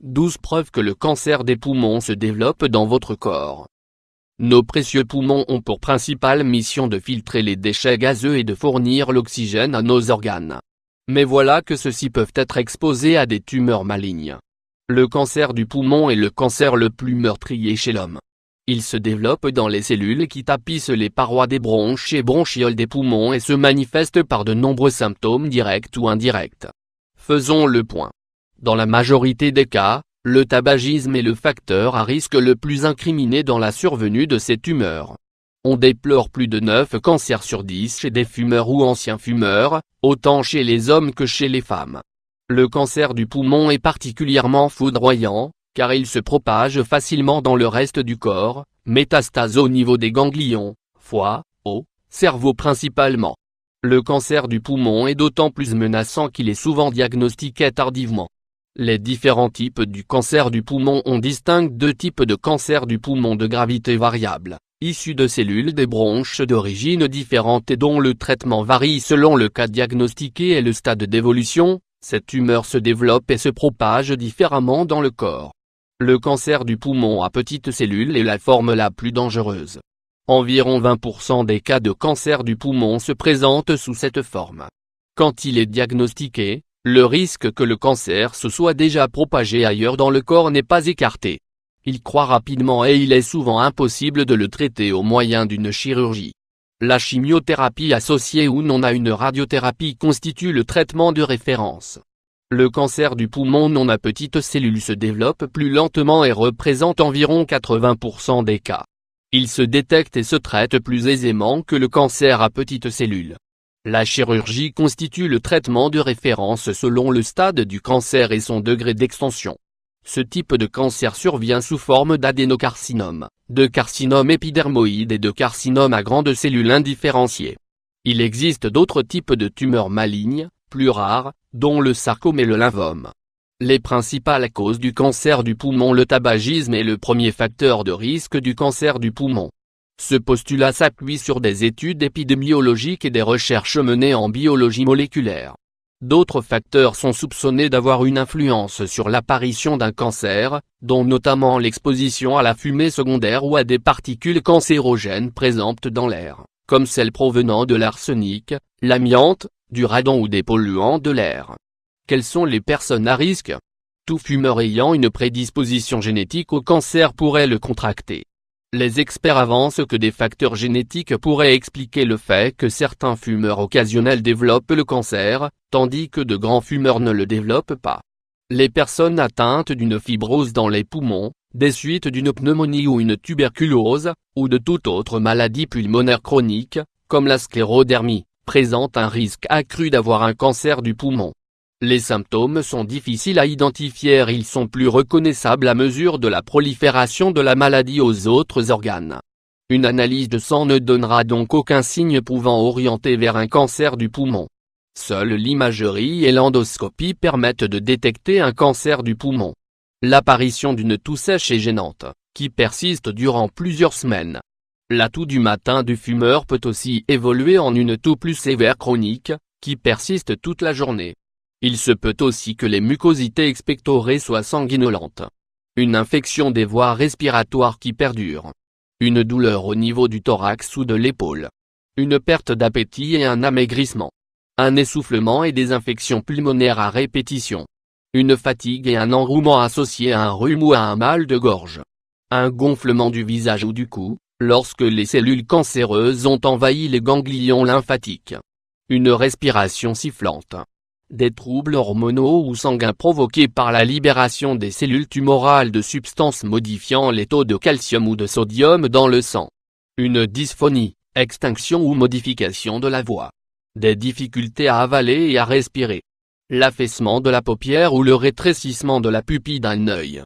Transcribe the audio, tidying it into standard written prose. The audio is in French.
12 preuves que le cancer des poumons se développe dans votre corps. Nos précieux poumons ont pour principale mission de filtrer les déchets gazeux et de fournir l'oxygène à nos organes. Mais voilà que ceux-ci peuvent être exposés à des tumeurs malignes. Le cancer du poumon est le cancer le plus meurtrier chez l'homme. Il se développe dans les cellules qui tapissent les parois des bronches et bronchioles des poumons et se manifeste par de nombreux symptômes directs ou indirects. Faisons le point. Dans la majorité des cas, le tabagisme est le facteur à risque le plus incriminé dans la survenue de ces tumeurs. On déplore plus de 9 cancers sur 10 chez des fumeurs ou anciens fumeurs, autant chez les hommes que chez les femmes. Le cancer du poumon est particulièrement foudroyant, car il se propage facilement dans le reste du corps, métastase au niveau des ganglions, foie, os, cerveau principalement. Le cancer du poumon est d'autant plus menaçant qu'il est souvent diagnostiqué tardivement. Les différents types du cancer du poumon. On distingue 2 types de cancer du poumon de gravité variable, issus de cellules des bronches d'origine différente et dont le traitement varie selon le cas diagnostiqué et le stade d'évolution. Cette tumeur se développe et se propage différemment dans le corps. Le cancer du poumon à petites cellules est la forme la plus dangereuse. Environ 20% des cas de cancer du poumon se présentent sous cette forme. Quand il est diagnostiqué, le risque que le cancer se soit déjà propagé ailleurs dans le corps n'est pas écarté. Il croît rapidement et il est souvent impossible de le traiter au moyen d'une chirurgie. La chimiothérapie associée ou non à une radiothérapie constitue le traitement de référence. Le cancer du poumon non à petites cellules se développe plus lentement et représente environ 80% des cas. Il se détecte et se traite plus aisément que le cancer à petites cellules. La chirurgie constitue le traitement de référence selon le stade du cancer et son degré d'extension. Ce type de cancer survient sous forme d'adénocarcinome, de carcinome épidermoïde et de carcinome à grandes cellules indifférenciées. Il existe d'autres types de tumeurs malignes, plus rares, dont le sarcome et le lymphome. Les principales causes du cancer du poumon. Le tabagisme est le premier facteur de risque du cancer du poumon. Ce postulat s'appuie sur des études épidémiologiques et des recherches menées en biologie moléculaire. D'autres facteurs sont soupçonnés d'avoir une influence sur l'apparition d'un cancer, dont notamment l'exposition à la fumée secondaire ou à des particules cancérogènes présentes dans l'air, comme celles provenant de l'arsenic, l'amiante, du radon ou des polluants de l'air. Quelles sont les personnes à risque? Tout fumeur ayant une prédisposition génétique au cancer pourrait le contracter. Les experts avancent que des facteurs génétiques pourraient expliquer le fait que certains fumeurs occasionnels développent le cancer, tandis que de grands fumeurs ne le développent pas. Les personnes atteintes d'une fibrose dans les poumons, des suites d'une pneumonie ou une tuberculose, ou de toute autre maladie pulmonaire chronique, comme la sclérodermie, présentent un risque accru d'avoir un cancer du poumon. Les symptômes sont difficiles à identifier et ils sont plus reconnaissables à mesure de la prolifération de la maladie aux autres organes. Une analyse de sang ne donnera donc aucun signe pouvant orienter vers un cancer du poumon. Seules l'imagerie et l'endoscopie permettent de détecter un cancer du poumon. L'apparition d'une toux sèche et gênante, qui persiste durant plusieurs semaines. La toux du matin du fumeur peut aussi évoluer en une toux plus sévère chronique, qui persiste toute la journée. Il se peut aussi que les mucosités expectorées soient sanguinolentes. Une infection des voies respiratoires qui perdure. Une douleur au niveau du thorax ou de l'épaule. Une perte d'appétit et un amaigrissement. Un essoufflement et des infections pulmonaires à répétition. Une fatigue et un enrouement associés à un rhume ou à un mal de gorge. Un gonflement du visage ou du cou, lorsque les cellules cancéreuses ont envahi les ganglions lymphatiques. Une respiration sifflante. Des troubles hormonaux ou sanguins provoqués par la libération des cellules tumorales de substances modifiant les taux de calcium ou de sodium dans le sang. Une dysphonie, extinction ou modification de la voix. Des difficultés à avaler et à respirer. L'affaissement de la paupière ou le rétrécissement de la pupille d'un œil.